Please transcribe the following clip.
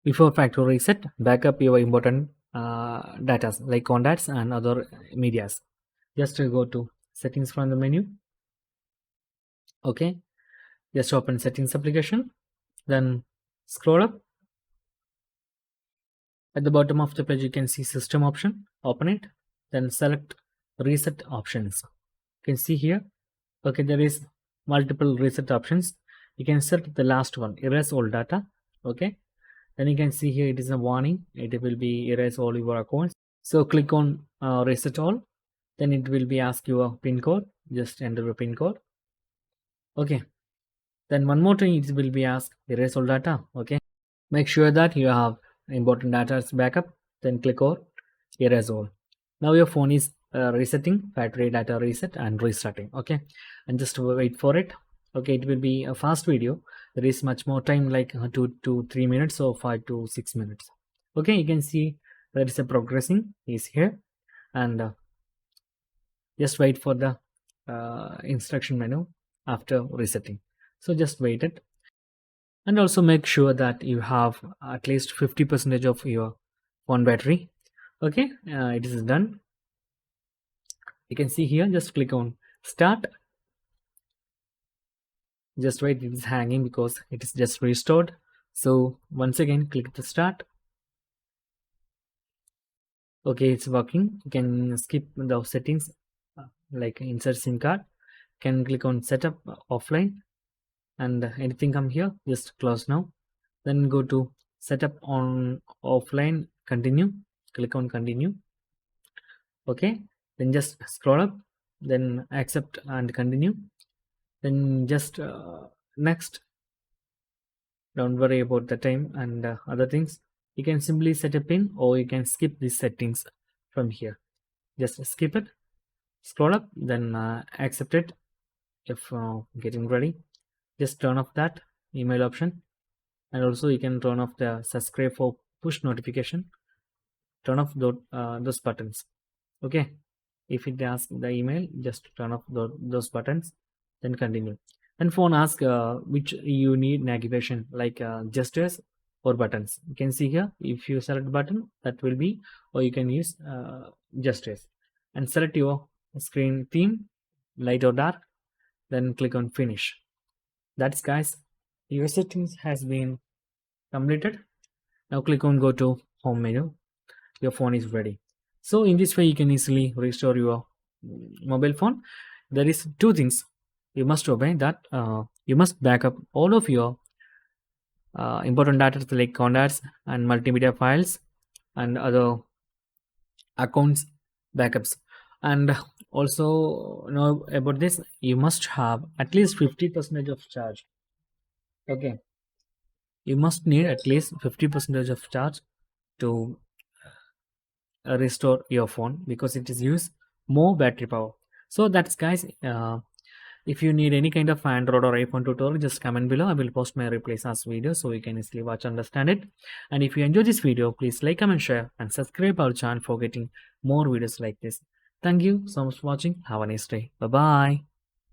Before factory reset, backup your important data like contacts and other medias. Just go to settings from the menu. Okay, just open settings application, then scroll up. At the bottom of the page you can see system option. Open it, then select reset options. You can see here, okay, there is multiple reset options. You can select the last one, erase all data. Okay, then you can see here it is a warning, it will be erase all your accounts. So click on reset all, then it will be ask you a pin code. Just enter your pin code. Okay, then one more thing, it will be asked erase all data. Okay, make sure that you have important data as backup, then click on erase all. Now your phone is resetting, battery data reset and restarting. Okay, and just wait for it. Okay, it will be a fast video. There is much more time, like 2 to 3 minutes or 5 to 6 minutes. Okay, you can see there is a progressing is here, and just wait for the instruction menu after resetting. So just wait it, and also make sure that you have at least 50% of your phone battery. Okay, it is done. You can see here, just click on start. Just wait, it is hanging because it is just restored. So once again click the start. Okay, it's working. You can skip the settings like insert SIM card. Can click on setup offline, and anything come here, just close now. Then go to setup on offline, continue, click on continue. Okay, then just scroll up, then accept and continue, then just next. Don't worry about the time and other things. You can simply set a pin, or you can skip these settings from here. Just skip it, scroll up, then accept it. If getting ready, just turn off that email option, and also you can turn off the subscribe for push notification. Turn off those buttons. Okay, if it asks the email, just turn off those buttons, then continue. And phone ask which you need navigation, like gestures or buttons. You can see here, if you select button, that will be, or you can use gestures, and select your screen theme, light or dark, then click on finish. That's guys, your settings has been completed. Now click on go to home menu. Your phone is ready. So in this way you can easily restore your mobile phone. There is two things you must obey, that you must back up all of your important data like contacts and multimedia files and other accounts backups. And also know about this, you must have at least 50% of charge. Okay, you must need at least 50% of charge to restore your phone, because it is use more battery power. So that's guys, if you need any kind of Android or iPhone tutorial, just comment below. I will post my replays as video, so you can easily watch, understand it. And if you enjoy this video, please like, comment, share and subscribe our channel for getting more videos like this. Thank you so much for watching. Have a nice day. Bye bye.